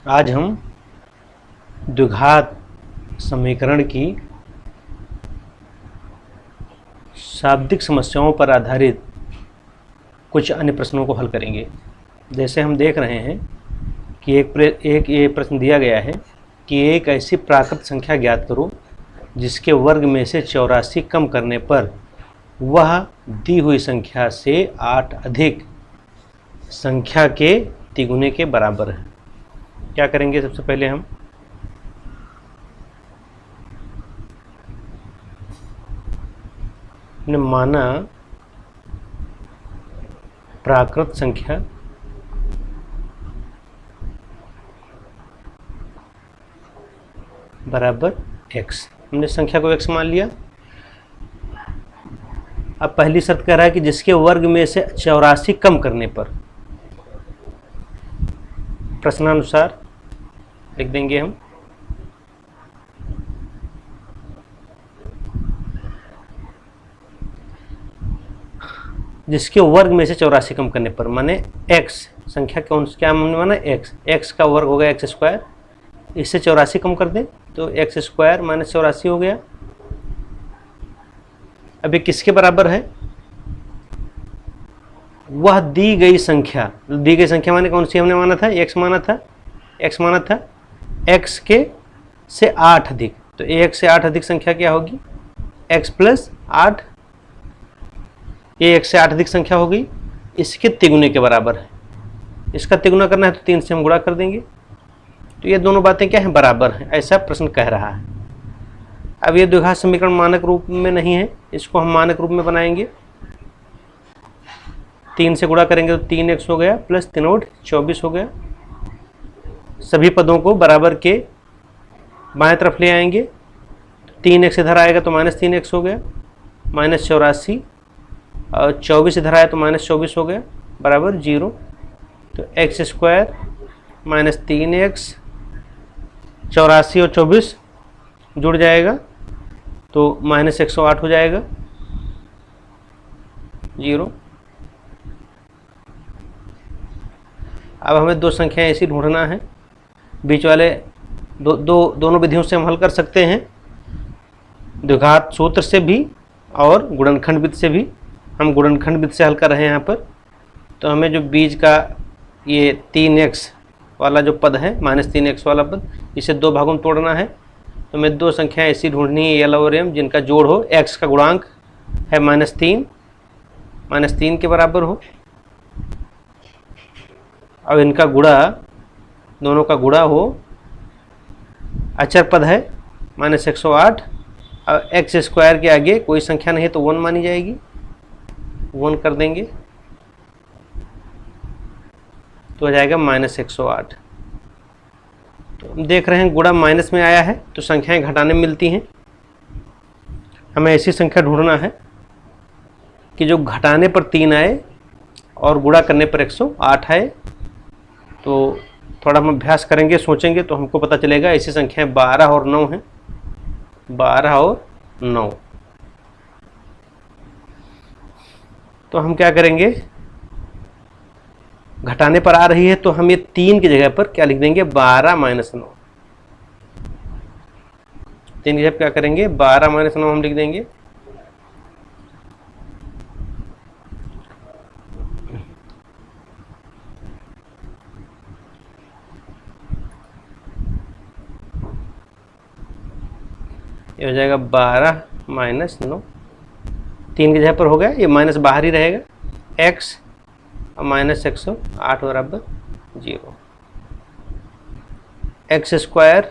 आज हम द्विघात समीकरण की शाब्दिक समस्याओं पर आधारित कुछ अन्य प्रश्नों को हल करेंगे। जैसे हम देख रहे हैं कि एक ये प्रश्न दिया गया है कि एक ऐसी प्राकृत संख्या ज्ञात करो जिसके वर्ग में से 84 कम करने पर वह दी हुई संख्या से 8 अधिक संख्या के तिगुने के बराबर है। क्या करेंगे? सबसे पहले हम ने माना प्राकृत संख्या बराबर x। हमने संख्या को x मान लिया। अब पहली शर्त कह रहा है कि जिसके वर्ग में से 84 कम करने पर, प्रश्नानुसार लिख देंगे हम जिसके वर्ग में से 84 कम करने पर, माने x संख्या कौन सी, क्या हमने माना x का वर्ग हो गया x स्क्वायर, इससे 84 कम कर दें तो x स्क्वायर माइनस 84 हो गया। अब ये किसके बराबर है? वह दी गई संख्या माने कौन सी हमने माना था? x माना था x के से 8 अधिक, तो 1 से 8 अधिक संख्या क्या होगी? x प्लस 8, ये 1 से 8 अधिक संख्या होगी, इसके तिगुने के बराबर है। इसका तिगुना करना है तो 3 से हम गुणा कर देंगे। तो ये दोनों बातें क्या हैं? बराबर हैं, ऐसा प्रश्न कह रहा है। अब ये द्विघात समीकरण मानक रूप में नहीं है, इसको हम मानक रूप में बनाएंगे। 3 से गुणा करेंगे तो 3x हो गया प्लस 3 और 24 हो गया। सभी पदों को बराबर के बाएं तरफ ले आएंगे। 3x इधर आएगा तो माइनस 3x हो गया, माइनस 84 और 24 इधर आया तो माइनस 24 हो गया बराबर 0। तो x स्क्वायर माइनस 3x, 84 और 24 जुड़ जाएगा तो माइनस 108 हो जाएगा 0। अब हमें दो संख्याएं ऐसी ढूंढना है, बीच वाले दोनों विधियों से हम हल कर सकते हैं, द्विघात सूत्र से भी और गुणनखंड विधि से भी। हम गुणनखंड विधि से हल कर रहे हैं यहाँ पर। तो हमें जो बीच का ये 3x वाला जो पद है, माइनस 3x वाला पद, इसे दो भागों में तोड़ना है। तो हमें दो संख्याएं ऐसी ढूंढनी है एल और एम जिनका जोड़ हो, x का गुणांक है माइनस 3 के बराबर हो, अब इनका गुणा, दोनों का गुणा हो, अचर पद है माइनस 108। अब x स्क्वायर के आगे कोई संख्या नहीं तो 1 मानी जाएगी, 1 कर देंगे तो हो जाएगा माइनस 108। तो हम देख रहे हैं गुणा माइनस में आया है तो संख्याएं घटाने में मिलती हैं। हमें ऐसी संख्या ढूंढना है कि जो घटाने पर 3 आए और गुणा करने पर 108 आए। तो थोड़ा हम अभ्यास करेंगे, सोचेंगे तो हमको पता चलेगा। ऐसी संख्याएं 12 और 9 हैं, 12 और 9। तो हम क्या करेंगे, घटाने पर आ रही है तो हम ये 3 की जगह पर क्या लिख देंगे? 12 माइनस 9। 3 की जगह क्या करेंगे? 12 माइनस 9 हम लिख देंगे। ये हो जाएगा 12 माइनस 9, 3 की जगह पर हो गया, ये माइनस बाहर ही रहेगा, x और माइनस 108 बराबर 0। x स्क्वायर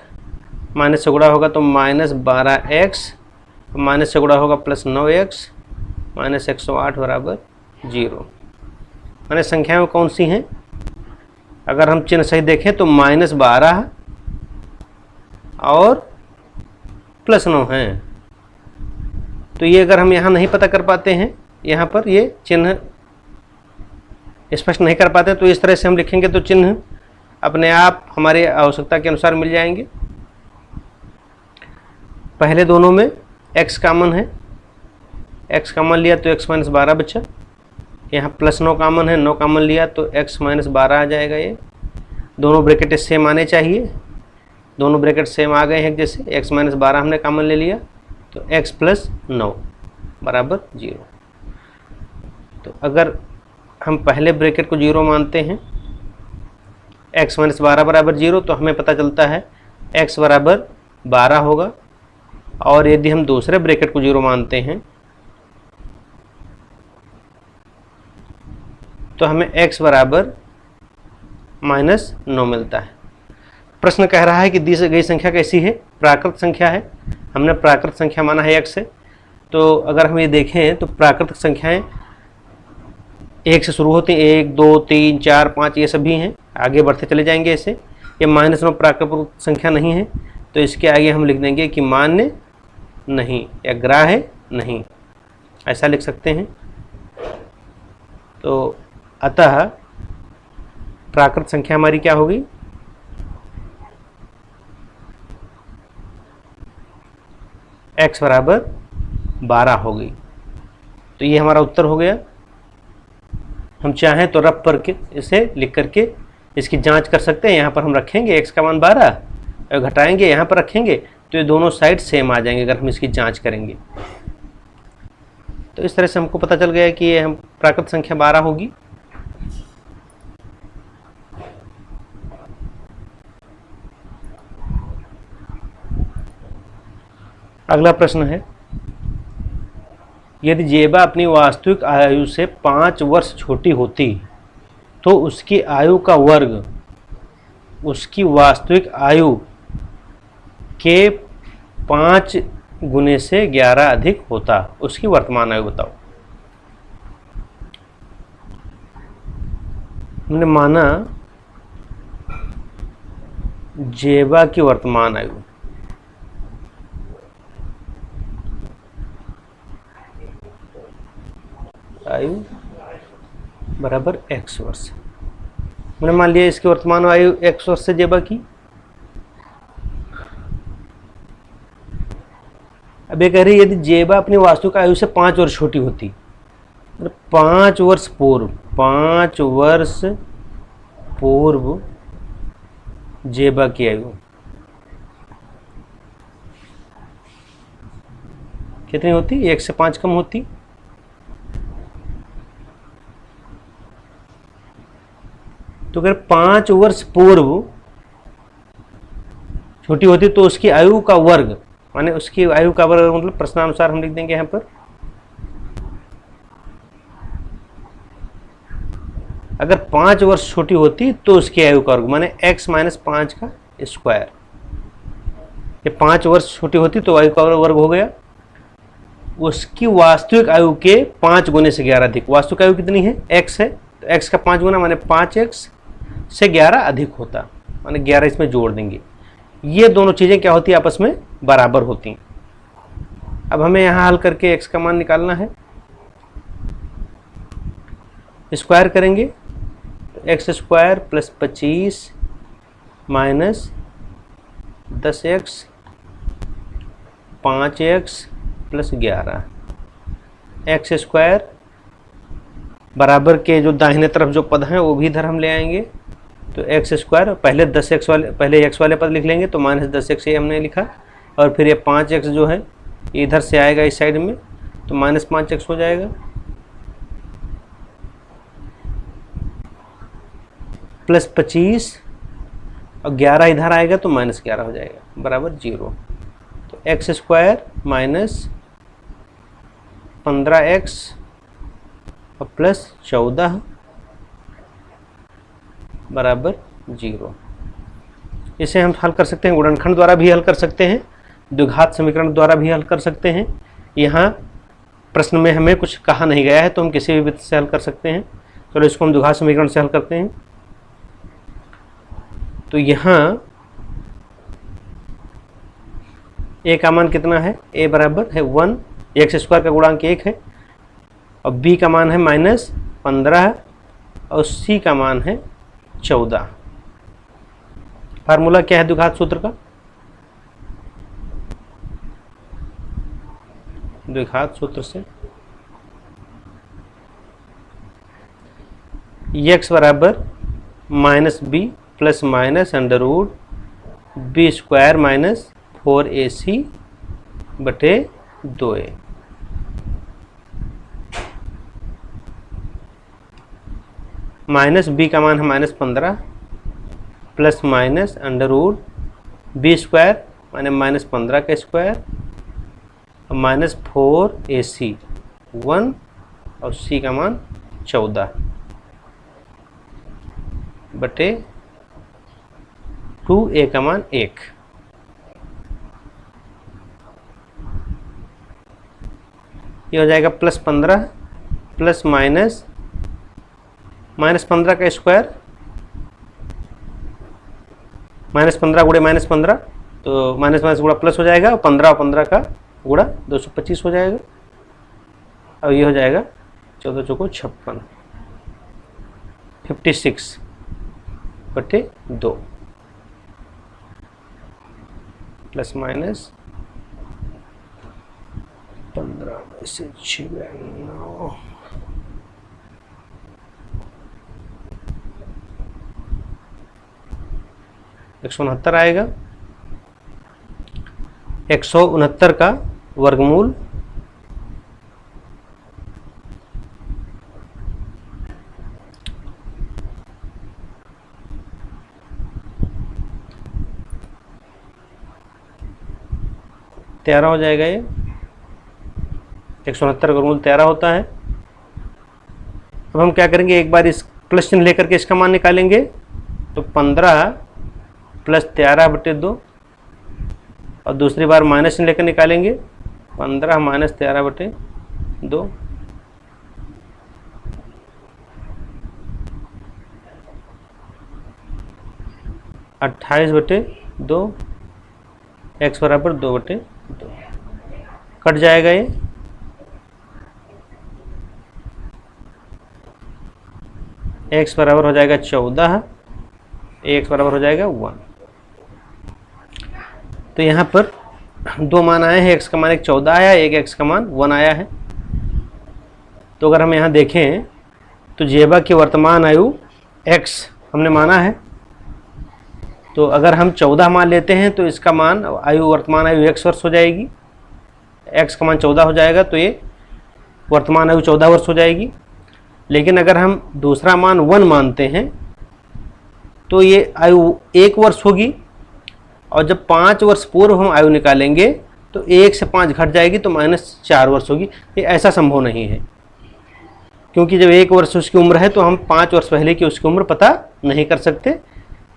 माइनस से गुणा होगा तो माइनस 12x, माइनस से गुणा होगा प्लस 9x, माइनस 108 बराबर 0। माने संख्याएं कौन सी हैं? अगर हम चिन्ह सही देखें तो माइनस 12 और प्लस 9 हैं। तो ये अगर हम यहाँ नहीं पता कर पाते हैं, यहाँ पर ये चिन्ह स्पष्ट नहीं कर पाते, तो इस तरह से हम लिखेंगे तो चिन्ह अपने आप हमारी आवश्यकता के अनुसार मिल जाएंगे। पहले दोनों में x कॉमन है, x कॉमन लिया तो x माइनस 12 बचा। यहाँ प्लस 9 कॉमन है, 9 कॉमन लिया तो x माइनस 12 आ जाएगा ये। दोनों ब्रैकेट सेम आने चाहिए, दोनों ब्रैकेट सेम आ गए हैं जैसे। x माइनस 12 हमने कॉमन ले लिया तो x प्लस 9 बराबर 0। तो अगर हम पहले ब्रैकेट को 0 मानते हैं, x माइनस 12 बराबर 0, तो हमें पता चलता है x बराबर 12 होगा। और यदि हम दूसरे ब्रैकेट को 0 मानते हैं तो हमें x बराबर माइनस 9 मिलता है। प्रश्न कह रहा है कि दी गई संख्या कैसी है, प्राकृत संख्या है। हमने प्राकृत संख्या माना है x से, तो अगर हम ये देखें तो प्राकृतिक संख्याएं 1 से शुरू होती हैं, 1 2 3 4 5 ये सभी हैं, आगे बढ़ते चले जाएंगे ऐसे। ये -9 प्राकृतिक संख्या नहीं है, तो इसके आगे हम लिख देंगे कि मान्य नहीं या ग्राह्य नहीं, ऐसा लिख सकते हैं। तो अतः प्राकृत संख्या हमारी क्या होगी, x बराबर 12 होगी। तो ये हमारा उत्तर हो गया। हम चाहें तो रफ पर के इसे लिख करके इसकी जांच कर सकते हैं। यहाँ पर हम रखेंगे x का मान 12 और घटाएंगे, यहाँ पर रखेंगे तो ये दोनों साइड सेम आ जाएंगे अगर हम इसकी जांच करेंगे। तो इस तरह से हमको पता चल गया कि ये हम प्राकृत संख्या 12 होगी। अगला प्रश्न है, यदि जेबा अपनी वास्तविक आयु से 5 वर्ष छोटी होती तो उसकी आयु का वर्ग उसकी वास्तविक आयु के 5 गुने से 11 अधिक होता। उसकी वर्तमान आयु बताओ। हमने माना जेबा की वर्तमान आयु बराबर x वर्ष। मैंने मान लिया इसकी वर्तमान आयु x वर्ष से जेबा की। अब ये कह रही है यदि जेबा अपनी वास्तविक आयु से 5 वर्ष छोटी होती, 5 वर्ष पूर्व जेबा की आयु कितनी होती, 1 से 5 कम होती। तो अगर 5 वर्ष पूर्व छोटी होती तो उसकी आयु का वर्ग, माने उसकी आयु का वर्ग मतलब प्रश्नानुसार हम लिख देंगे यहाँ पर। अगर 5 वर्ष छोटी होती तो उसकी आयु का वर्ग माने x माइनस 5 का स्क्वायर। ये 5 वर्ष छोटी होती तो आयु का वर्ग हो गया। उसकी वास्तविक आयु के 5 गुने से 11 अधिक। वास्तविक आयु कितनी है, x है, तो x का 5 गुना माने 5x से 11 अधिक होता, माने 11 इसमें जोड़ देंगे। ये दोनों चीज़ें क्या होती है, आपस में बराबर होती हैं। अब हमें यहाँ हल करके x का मान निकालना है। स्क्वायर करेंगे तो x square plus 25 minus 10x 5x plus 11 x square बराबर के जो दाहिने तरफ जो पद हैं वो भी इधर हम ले आएंगे। तो x स्क्वायर पहले 10x वाले, पहले x वाले पद लिख लेंगे तो माइनस 10x ये हमने लिखा, और फिर ये 5x जो है ये इधर से आएगा इस साइड में तो माइनस 5x हो जाएगा, प्लस 25 और 11 इधर आएगा तो माइनस 11 हो जाएगा बराबर 0। तो x स्क्वायर माइनस 15x और प्लस 14 बराबर 0। इसे हम हल कर सकते हैं, गुणनखंड द्वारा भी हल कर सकते हैं, द्विघात समीकरण द्वारा भी हल कर सकते हैं। यहाँ प्रश्न में हमें कुछ कहा नहीं गया है तो हम किसी भी विधि से हल कर सकते हैं। चलो इसको हम द्विघात समीकरण से हल करते हैं। तो यहाँ a का मान कितना है, a बराबर है 1, x स्क्वायर का गुणांक 1 है, और b का मान है -15 और c का मान है 14। फार्मूला क्या है द्विघात सूत्र का, द्विघात सूत्र से x बराबर -b plus minus under root B square minus 4ac बटे 2a। माइनस बी का मान है -15 plus minus under root B square माने -15 का स्क्वायर माइनस 4ac 1 और c का मान 14 बटे 2a का मान 1। ये हो जाएगा +15 प्लस -15 का स्क्वायर -15 गुणे -15 तो माइनस माइनस गुणा प्लस हो जाएगा और 15 और 15 का गुणा 225 हो जाएगा। अब ये हो जाएगा 14 चौको 56 56 बटे 2 प्लस माइनस 15 में से 6 9 169 आएगा। 169 का वर्गमूल तेरह हो जाएगा। ये 169 का वर्गमूल 13 होता है। अब हम क्या करेंगे, एक बार इस प्लस चिन्ह लेकर के इसका मान निकालेंगे तो 15 प्लस 13 बटे 2 और दूसरी बार माइनस चिन्ह लेकर निकालेंगे 15 माइनस 13 बटे 2। अट्ठाईस बटे 2 x बराबर 2 बटे 2 कट जाएगा। ये x बराबर हो जाएगा 14, x बराबर हो जाएगा 1। तो यहाँ पर दो मान आए हैं, x का मान एक 14 आया है, एक x का मान 1 आया है। तो अगर हम यहाँ देखें तो जेबा की वर्तमान आयु x हमने माना है, तो अगर हम 14 मान लेते हैं तो इसका मान आयु वर्तमान आयु x वर्ष हो जाएगी। x का मान 14 हो जाएगा तो ये वर्तमान आयु 14 वर्ष हो जाएगी। लेकिन अगर हम दूसरा मान 1 मानते हैं तो ये आयु 1 वर्ष होगी, और जब 5 वर्ष पूर्व हम आयु निकालेंगे तो 1 से 5 घट जाएगी तो -4 वर्ष होगी। ये ऐसा संभव नहीं है, क्योंकि जब 1 वर्ष उसकी उम्र है तो हम 5 वर्ष पहले की उसकी उम्र पता नहीं कर सकते।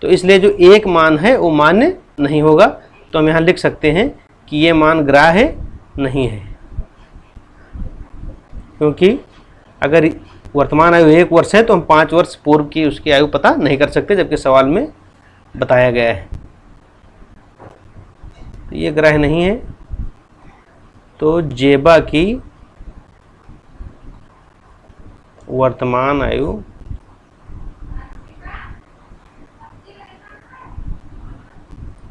तो इसलिए जो एक मान है वो मान्य नहीं होगा। तो हम यहाँ लिख सकते हैं कि ये मान ग्राह्य नहीं है, क्योंकि अगर वर्तमान आयु 1 वर्ष है तो हम 5 वर्ष पूर्व की उसकी आयु पता नहीं कर सकते, जबकि सवाल में बताया गया है। तो ये ग्राह्य नहीं है। तो जेबा की वर्तमान आयु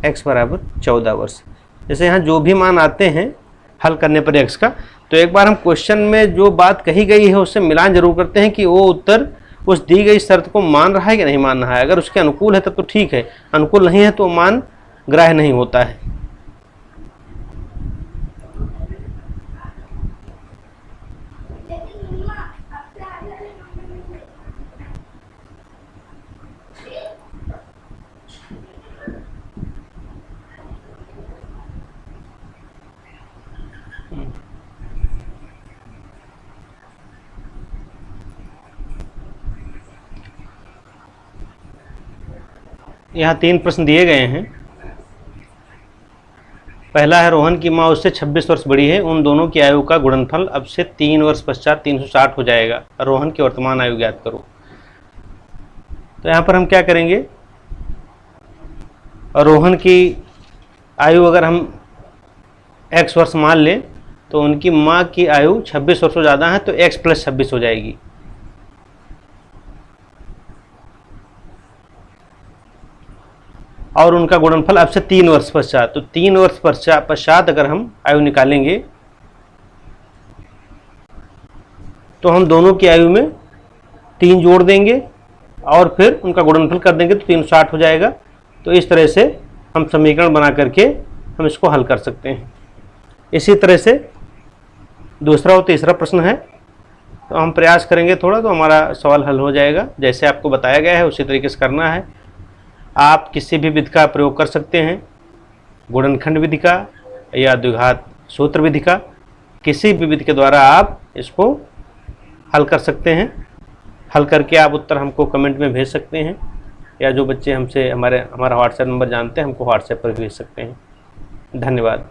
x बराबर 14 वर्ष। जैसे यहाँ जो भी मान आते हैं हल करने पर x का, तो एक बार हम क्वेश्चन में जो बात कही गई है उससे मिलान जरूर करते हैं कि वो उत्तर उस दी गई शर्त को मान रहा है कि नहीं मान रहा है। अगर उसके अनुकूल है तब तो ठीक है, अनुकूल नहीं है तो मान ग्राह्य नहीं होता है। यहाँ 3 प्रश्न दिए गए हैं। पहला है, रोहन की माँ उससे 26 वर्ष बड़ी है, उन दोनों की आयु का गुणनफल अब से 3 वर्ष पश्चात 360 हो जाएगा, रोहन की वर्तमान आयु ज्ञात करो। तो यहाँ पर हम क्या करेंगे, रोहन की आयु अगर हम x वर्ष मान लें तो उनकी माँ की आयु 26 वर्ष से ज़्यादा है तो x + 26 हो जाएगी। और उनका गुणनफल अब से 3 वर्ष पश्चात, तो 3 वर्ष पश्चात अगर हम आयु निकालेंगे तो हम दोनों की आयु में 3 जोड़ देंगे और फिर उनका गुणनफल कर देंगे तो 360 हो जाएगा। तो इस तरह से हम समीकरण बना करके हम इसको हल कर सकते हैं। इसी तरह से दूसरा और तीसरा प्रश्न है, तो हम प्रयास करेंगे थोड़ा, तो हमारा सवाल हल हो जाएगा। जैसे आपको बताया गया है उसी तरीके से करना है। आप किसी भी विधि का प्रयोग कर सकते हैं, गुणनखंड विधि का या द्विघात सूत्र विधि का, किसी भी विधि के द्वारा आप इसको हल कर सकते हैं। हल करके आप उत्तर हमको कमेंट में भेज सकते हैं, या जो बच्चे हमसे हमारा व्हाट्सएप नंबर जानते हैं हमको व्हाट्सएप पर भेज सकते हैं। धन्यवाद।